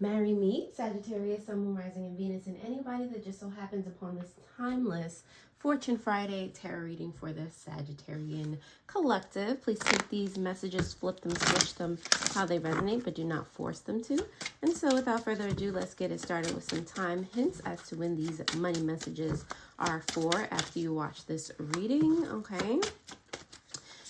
Marry me, Sagittarius, Sun, Moon, Rising, and Venus, and anybody that just so happens upon this timeless Fortune Friday tarot reading for the Sagittarian collective. Please take these messages, flip them, switch them how they resonate, but do not force them to. And so without further ado, let's get it started with some time hints as to when these money messages are for after you watch this reading, okay?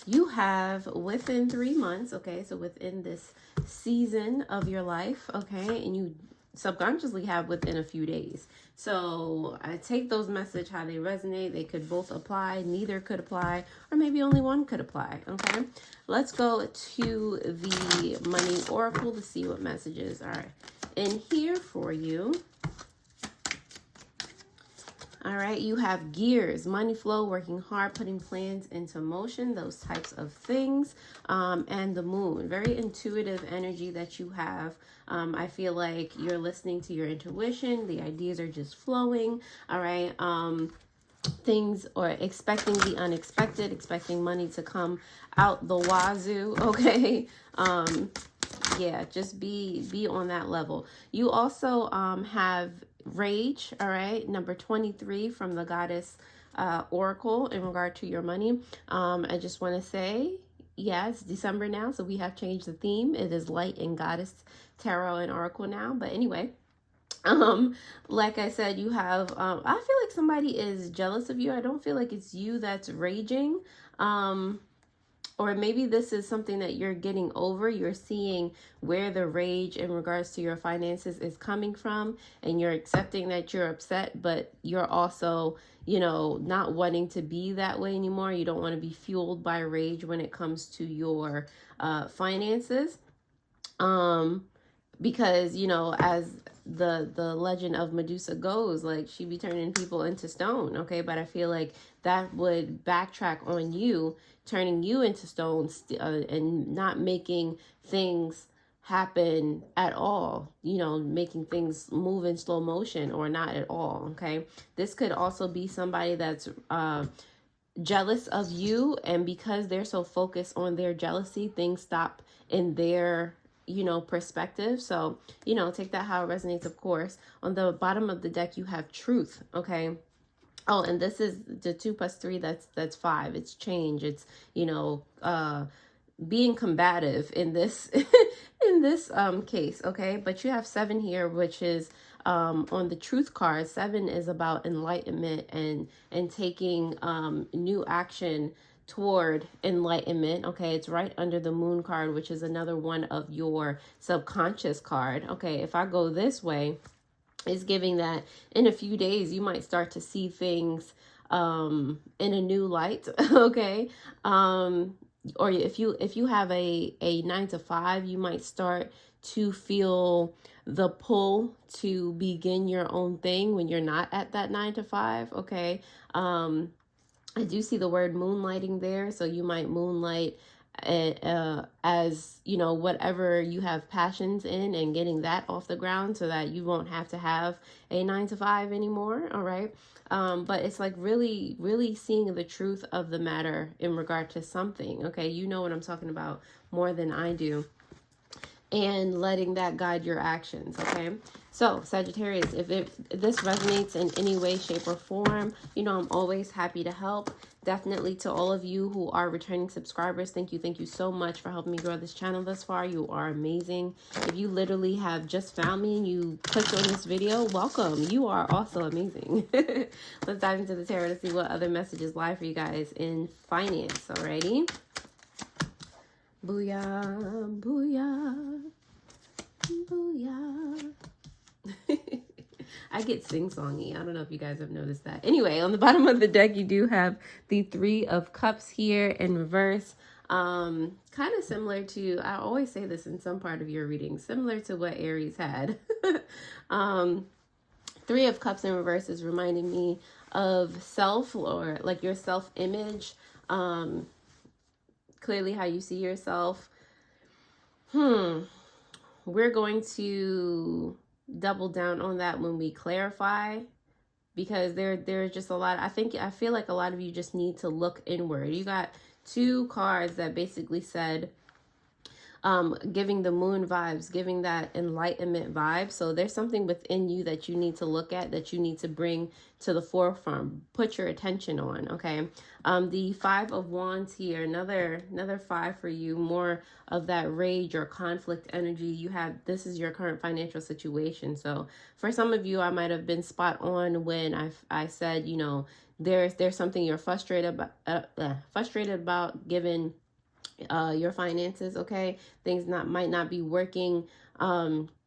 You have within 3 months, okay, so within this season of your life, okay, and you subconsciously have within a few days. So I take those messages how they resonate. They could both apply, neither could apply, or maybe only one could apply, okay? Let's go to the money oracle to see what messages are in here for you. All right, you have gears, money flow, working hard, putting plans into motion, those types of things. And the moon, very intuitive energy that you have. I feel like you're listening to your intuition. The ideas are just flowing. All right. Things or expecting the unexpected, expecting money to come out the wazoo. Okay. Yeah, just be on that level. You also have rage, all right, number 23 from the goddess oracle in regard to your money. I just want to say, yeah, it's December now, so we have changed the theme. It is light and goddess tarot and oracle now. But anyway, like I said, you have I feel like somebody is jealous of you. I don't feel like it's you that's raging. Or maybe this is something that you're getting over. You're seeing where the rage in regards to your finances is coming from, and you're accepting that you're upset, but you're also, you know, not wanting to be that way anymore. You don't want to be fueled by rage when it comes to your finances. Because, you know, as the legend of Medusa goes, like, she be turning people into stone, okay? But I feel like that would backtrack on you, turning you into stone, and not making things happen at all, you know, making things move in slow motion or not at all, okay? This could also be somebody that's jealous of you, and because they're so focused on their jealousy, things stop in their, you know, perspective. So, you know, take that how it resonates, of course. On the bottom of the deck, you have truth, okay? Oh, and this is the 2 plus 3, that's 5. It's change. It's, you know, being combative in this in this case, okay? But you have 7 here, which is on the truth card. 7 is about enlightenment and taking new action toward enlightenment, okay? It's right under the moon card, which is another one of your subconscious card. Okay, if I go this way, it's giving that in a few days you might start to see things in a new light, okay? Or if you have a 9 to 5, you might start to feel the pull to begin your own thing when you're not at that 9 to 5, okay? I do see the word moonlighting there, so you might moonlight as, you know, whatever you have passions in, and getting that off the ground so that you won't have to have a 9 to 5 anymore, all right? But it's like really, really seeing the truth of the matter in regard to something, okay? You know what I'm talking about more than I do. And letting that guide your actions, okay? So, Sagittarius, if this resonates in any way, shape, or form, you know, I'm always happy to help. Definitely to all of you who are returning subscribers, thank you so much for helping me grow this channel thus far. You are amazing. If you literally have just found me and you clicked on this video, welcome. You are also amazing. Let's dive into the tarot to see what other messages lie for you guys in finance, alrighty? Booyah, booyah, booyah. I get sing-songy. I don't know if you guys have noticed that. Anyway, on the bottom of the deck, you do have the 3 of Cups here in reverse. Kind of similar to, I always say this in some part of your reading, similar to what Aries had. 3 of Cups in reverse is reminding me of self, or like your self-image. Clearly how you see yourself. We're going to double down on that when we clarify, because there's just a lot. I feel like a lot of you just need to look inward. You got 2 cards that basically said giving the moon vibes, giving that enlightenment vibe. So there's something within you that you need to look at, that you need to bring to the forefront, put your attention on. Okay. The 5 of Wands here, another 5 for you, more of that rage or conflict energy. You have, this is your current financial situation. So for some of you, I might have been spot on when I said, you know, there's something you're frustrated about given your finances. Okay, things might not be working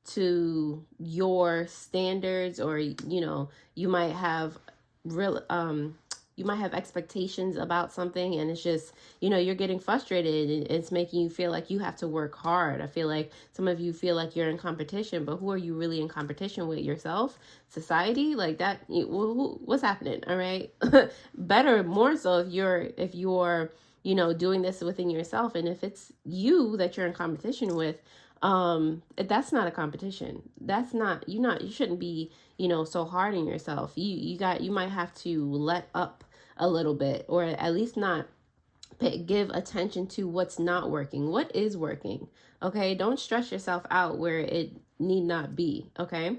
to your standards, or you know, you might have expectations about something, and it's just, you know, you're getting frustrated and it's making you feel like you have to work hard. I feel like some of you feel like you're in competition, but who are you really in competition with? Yourself? Society? Like that? What's happening? All right. Better, more so if you're you know, doing this within yourself. And if it's you that you're in competition with, that's not a competition. That's not, you shouldn't be, you know, so hard on yourself. You might have to let up a little bit, or at least not give attention to what's not working. What is working? Okay. Don't stress yourself out where it need not be. Okay.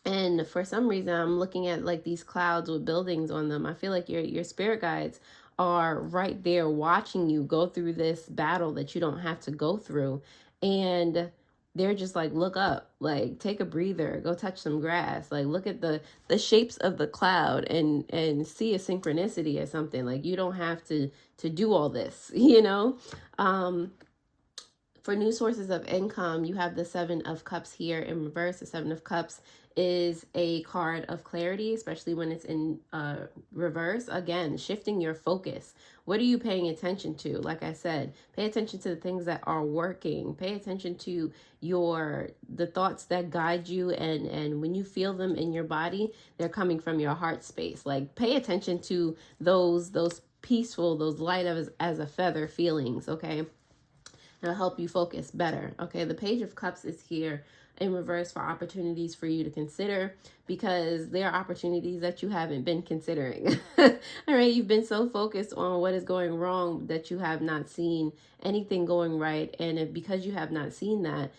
And for some reason, I'm looking at like these clouds with buildings on them. I feel like your spirit guides are right there watching you go through this battle that you don't have to go through. And they're just like, look up, like take a breather, go touch some grass, like look at the shapes of the cloud and see a synchronicity or something. Like you don't have to do all this, you know. For new sources of income, you have the 7 of Cups here in reverse. The 7 of Cups is a card of clarity, especially when it's in reverse. Again, shifting your focus. What are you paying attention to? Like I said, pay attention to the things that are working. Pay attention to the thoughts that guide you, and when you feel them in your body, they're coming from your heart space. Like pay attention to those peaceful, those light as a feather feelings. Okay. It'll help you focus better. Okay, the Page of Cups is here in reverse for opportunities for you to consider, because there are opportunities that you haven't been considering. All right, you've been so focused on what is going wrong that you have not seen anything going right, and because you have not seen that,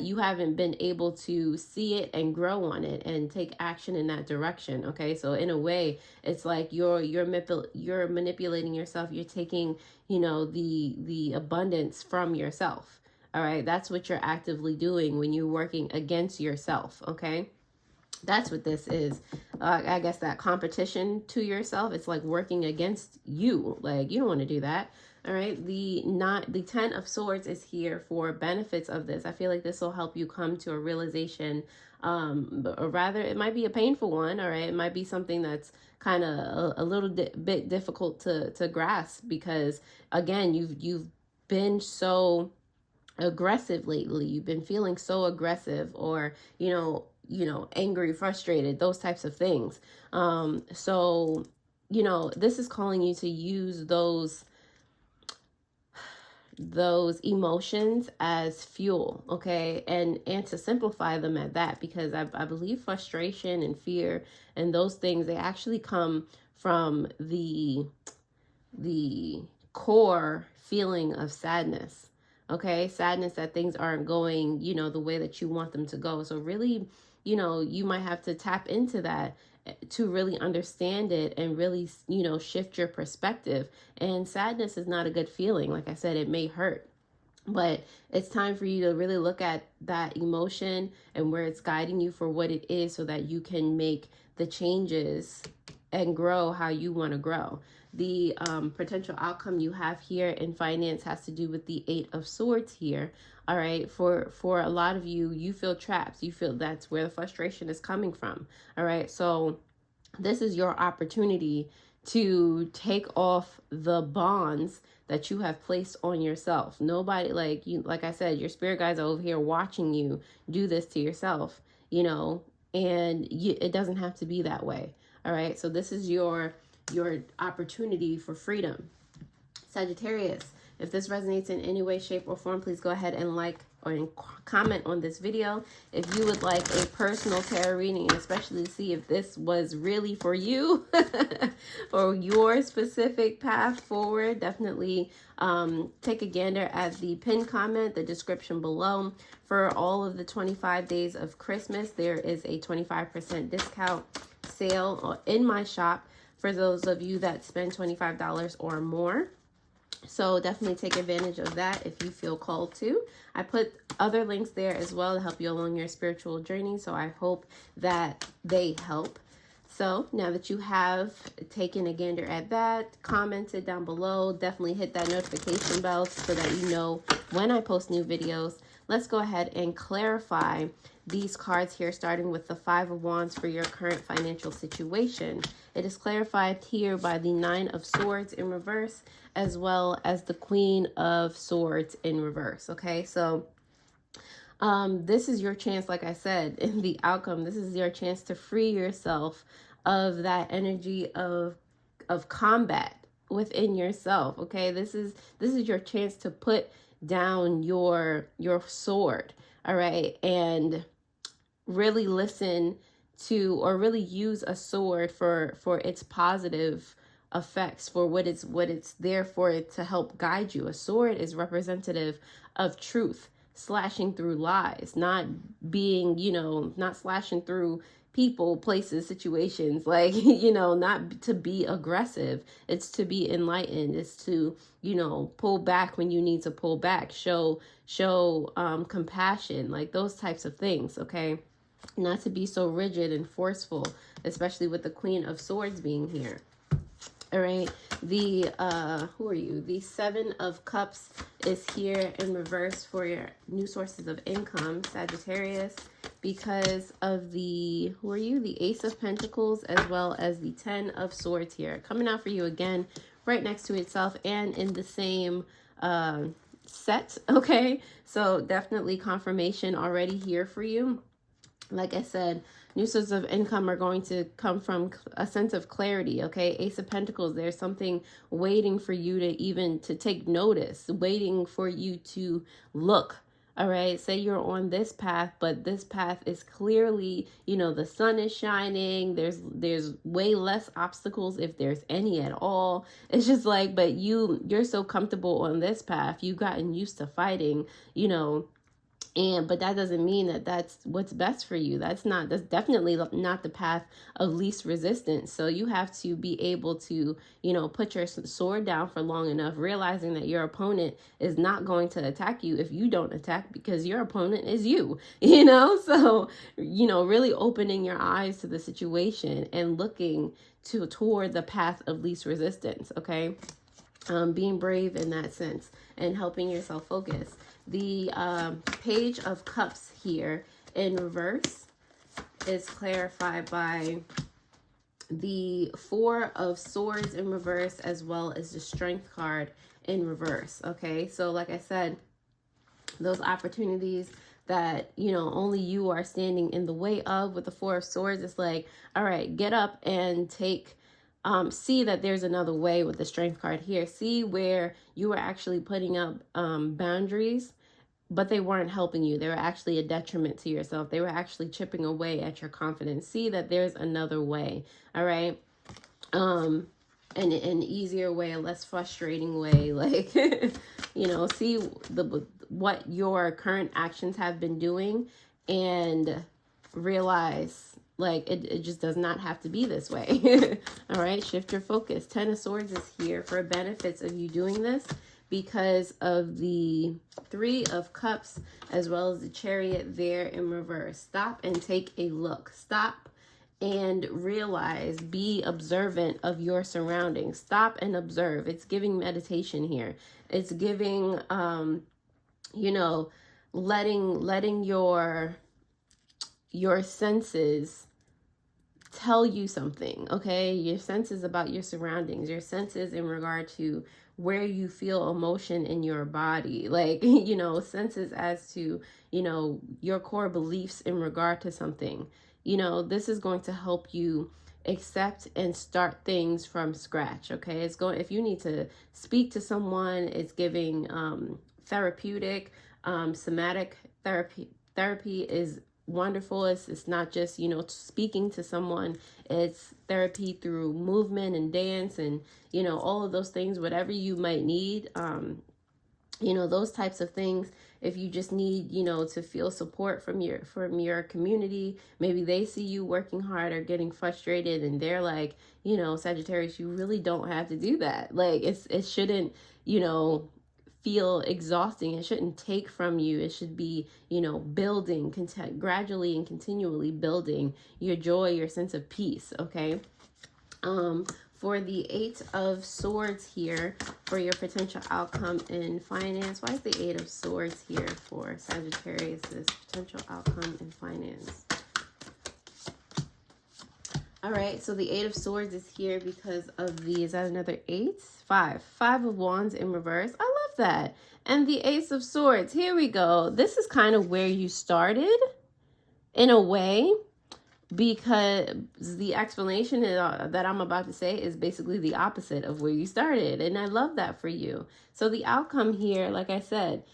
you haven't been able to see it and grow on it and take action in that direction. Okay, so in a way, it's like you're manipulating yourself. You're taking, you know, the abundance from yourself. All right, that's what you're actively doing when you're working against yourself. Okay, that's what this is. I guess that competition to yourself, it's like working against you. Like you don't want to do that. All right, the 10 of Swords is here for benefits of this. I feel like this will help you come to a realization, or rather it might be a painful one. All right, it might be something that's kind of a little bit difficult to grasp, because again, you've been so aggressive lately. You've been feeling so aggressive, or you know, angry, frustrated, those types of things. So you know, this is calling you to use those emotions as fuel. Okay, and to simplify them at that, because I believe frustration and fear and those things, they actually come from the core feeling of sadness. Okay, sadness that things aren't going, you know, the way that you want them to go. So really, you know, you might have to tap into that to really understand it and really, you know, shift your perspective. And sadness is not a good feeling. Like I said, it may hurt, but it's time for you to really look at that emotion and where it's guiding you for what it is, so that you can make the changes and grow how you want to grow. The potential outcome you have here in finance has to do with the 8 of Swords here. All right, for a lot of you, you feel trapped. You feel that's where the frustration is coming from. All right, so this is your opportunity to take off the bonds that you have placed on yourself. Nobody, like you, like I said, your spirit guides are over here watching you do this to yourself, you know, and it doesn't have to be that way. All right, so this is your opportunity for freedom. Sagittarius, if this resonates in any way, shape, or form, please go ahead and like or comment on this video if you would like a personal tarot reading, especially to see if this was really for you or your specific path forward. Definitely take a gander at the pinned comment, the description below. For all of the 25 days of Christmas, there is a 25% discount sale in my shop for those of you that spend $25 or more. So definitely take advantage of that if you feel called to. I put other links there as well to help you along your spiritual journey. So I hope that they help. So now that you have taken a gander at that, commented down below, definitely hit that notification bell so that you know when I post new videos. Let's go ahead and clarify these cards here, starting with the Five of Wands for your current financial situation. It is clarified here by the Nine of Swords in reverse, as well as the Queen of Swords in reverse. Okay, so this is your chance, like I said, in the outcome. This is your chance to free yourself of that energy of combat within yourself. Okay, this is your chance to put down your sword, all right, and really listen to, or really use a sword for its positive effects, for what it's there for, it to help guide you. A sword is representative of truth, slashing through lies, not being, not slashing through people, places, situations, like, not to be aggressive. It's to be enlightened. It's to, pull back when you need to pull back, show compassion, like those types of things. Okay, not to be so rigid and forceful, especially with the Queen of Swords being here. All right, the who are you? The Seven of Cups is here in reverse for your new sources of income, Sagittarius, because of the, who are you? The Ace of Pentacles, as well as the Ten of Swords here, coming out for you again, right next to itself and in the same set. Okay, so definitely confirmation already here for you. Like I said, new sources of income are going to come from a sense of clarity. Okay, Ace of Pentacles, there's something waiting for you to take notice, waiting for you to look. All right, say you're on this path, but this path is clearly, the sun is shining. There's way less obstacles, if there's any at all. It's just like, but you're so comfortable on this path. You've gotten used to fighting, but that doesn't mean that that's what's best for you. That's definitely not the path of least resistance. So you have to be able to, put your sword down for long enough, realizing that your opponent is not going to attack you if you don't attack, because your opponent is you, So, really opening your eyes to the situation and looking toward the path of least resistance. Okay. Being brave in that sense and helping yourself focus. The Page of Cups here in reverse is clarified by the Four of Swords in reverse, as well as the Strength card in reverse. Okay, so like I said, those opportunities that, only you are standing in the way of with the Four of Swords, it's like, all right, get up and take... see that there's another way with the Strength card here. See where you were actually putting up boundaries, but they weren't helping you. They were actually a detriment to yourself. They were actually chipping away at your confidence. See that there's another way. All right. An easier way, a less frustrating way. Like, see what your current actions have been doing and realize, like, it just does not have to be this way. All right, shift your focus. Ten of Swords is here for benefits of you doing this because of the Three of Cups, as well as the Chariot there in reverse. Stop and take a look. Stop and realize, be observant of your surroundings. Stop and observe. It's giving meditation here. It's giving, letting your senses tell you something. Okay, your senses about your surroundings, your senses in regard to where you feel emotion in your body, like, senses as to, your core beliefs in regard to something. This is going to help you accept and start things from scratch. Okay, if you need to speak to someone, it's giving therapeutic, Somatic therapy is wonderful. It's not just, you know, speaking to someone. It's therapy through movement and dance and, you know, all of those things, whatever you might need. You know, those types of things. If you just need, you know, to feel support from your community, maybe they see you working hard or getting frustrated and they're like, you know, Sagittarius, you really don't have to do that. Like it shouldn't, you know, feel exhausting. It shouldn't take from you. It should be, you know, building, gradually and continually building your joy, your sense of peace. Okay. For the 8 of Swords here, for your potential outcome in finance. Why is the 8 of Swords here for Sagittarius's potential outcome in finance? All right, so the 8 of Swords is here because of the, is that another 8? 5 of Wands in reverse. I love that. And the Ace of Swords, here we go. This is kind of where you started in a way, because the explanation that I'm about to say is basically the opposite of where you started. And I love that for you. So the outcome here, like I said,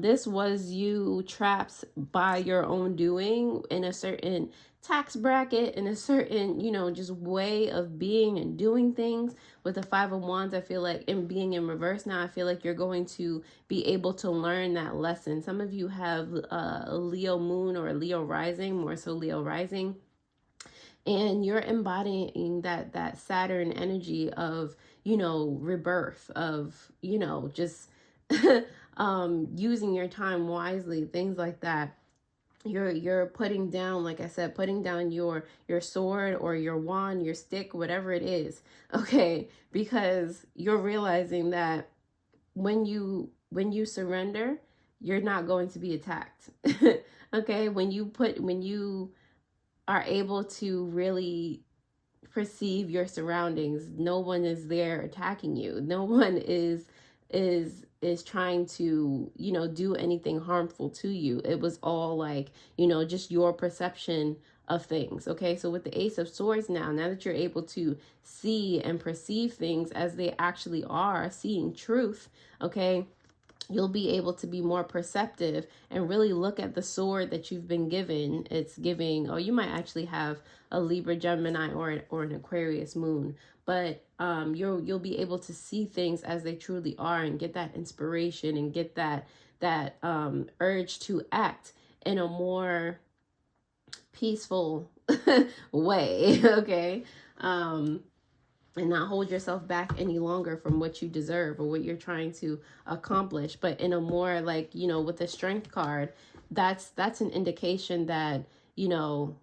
this was you trapped by your own doing in a certain tax bracket, in a certain, you know, just way of being and doing things. With the 5 of Wands, I feel like, in being in reverse now, I feel like you're going to be able to learn that lesson. Some of you have a Leo moon or a Leo rising, more so Leo rising. And you're embodying that Saturn energy of, you know, rebirth, of, you know, just using your time wisely, things like that. You're putting down, like I said, putting down your sword or your wand, your stick, whatever it is, okay? Because you're realizing that when you surrender, you're not going to be attacked, okay? When you are able to really perceive your surroundings, no one is there attacking you. No one is trying to, you know, do anything harmful to you. It was all like, you know, just your perception of things. Okay, so with the Ace of Swords now that you're able to see and perceive things as they actually are, seeing truth, okay, you'll be able to be more perceptive and really look at the sword that you've been given. It's giving, or you might actually have a Libra, Gemini, or an Aquarius moon, but you'll be able to see things as they truly are and get that inspiration and get that urge to act in a more peaceful way, okay? And not hold yourself back any longer from what you deserve or what you're trying to accomplish, but in a more, like, you know, with the Strength card, that's an indication that, you know,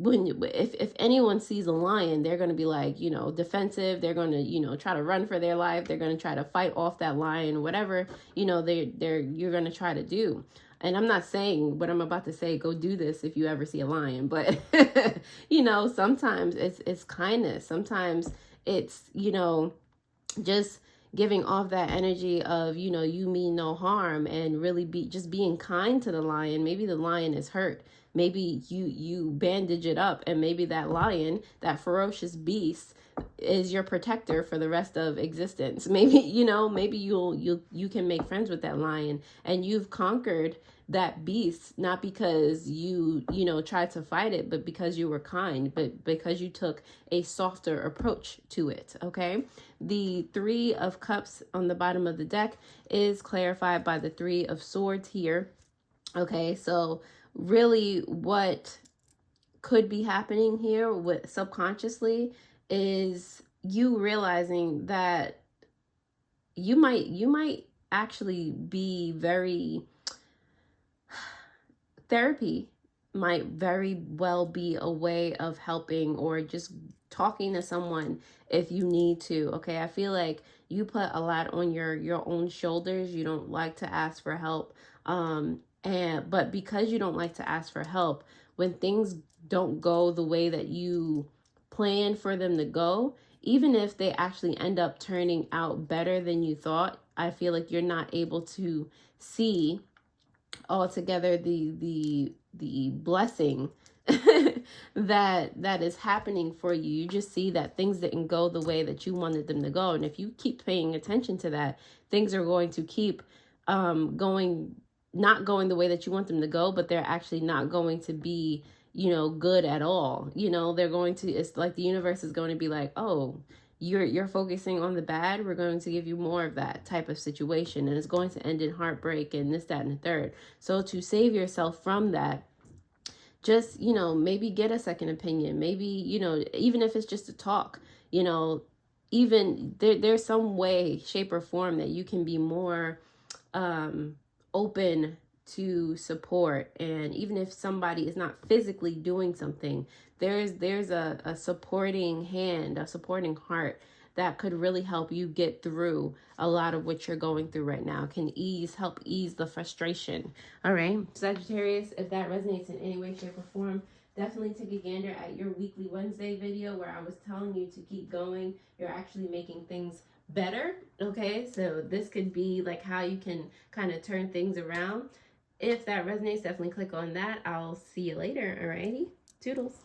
if anyone sees a lion, they're going to be like, you know, defensive. They're going to, you know, try to run for their life. They're going to try to fight off that lion, whatever, you know, you're going to try to do. And I'm not saying what I'm about to say, go do this if you ever see a lion, but you know, sometimes it's kindness. Sometimes it's, you know, just giving off that energy of, you know, you mean no harm, and really just being kind to the lion. Maybe the lion is hurt. Maybe you bandage it up, and maybe that lion, that ferocious beast, is your protector for the rest of existence. Maybe, you know, maybe you can make friends with that lion, and you've conquered that beast, not because you know, tried to fight it, but because you were kind, but because you took a softer approach to it, okay? The 3 of Cups on the bottom of the deck is clarified by the 3 of Swords here, okay? So really what could be happening here with subconsciously is you realizing that you might actually be very, therapy might very well be a way of helping, or just talking to someone if you need to, okay? I feel like you put a lot on your own shoulders. You don't like to ask for help, but because you don't like to ask for help, when things don't go the way that you plan for them to go, even if they actually end up turning out better than you thought, I feel like you're not able to see altogether the blessing that is happening for you. You just see that things didn't go the way that you wanted them to go, and if you keep paying attention to that, things are going to keep going not going the way that you want them to go, but they're actually not going to be, you know, good at all. You know, they're going to, it's like the universe is going to be like, oh, you're focusing on the bad, we're going to give you more of that type of situation, and it's going to end in heartbreak and this, that, and the third. So to save yourself from that, just, you know, maybe get a second opinion. Maybe, you know, even if it's just a talk, you know, even there's some way, shape, or form that you can be more open to support. And even if somebody is not physically doing something, there's a supporting hand, a supporting heart that could really help you get through a lot of what you're going through right now. Can help ease the frustration. All right, Sagittarius, if that resonates in any way, shape, or form, definitely take a gander at your weekly Wednesday video where I was telling you to keep going. You're actually making things better. Okay, so this could be like how you can kind of turn things around. If that resonates, definitely click on that. I'll see you later. Alrighty, toodles.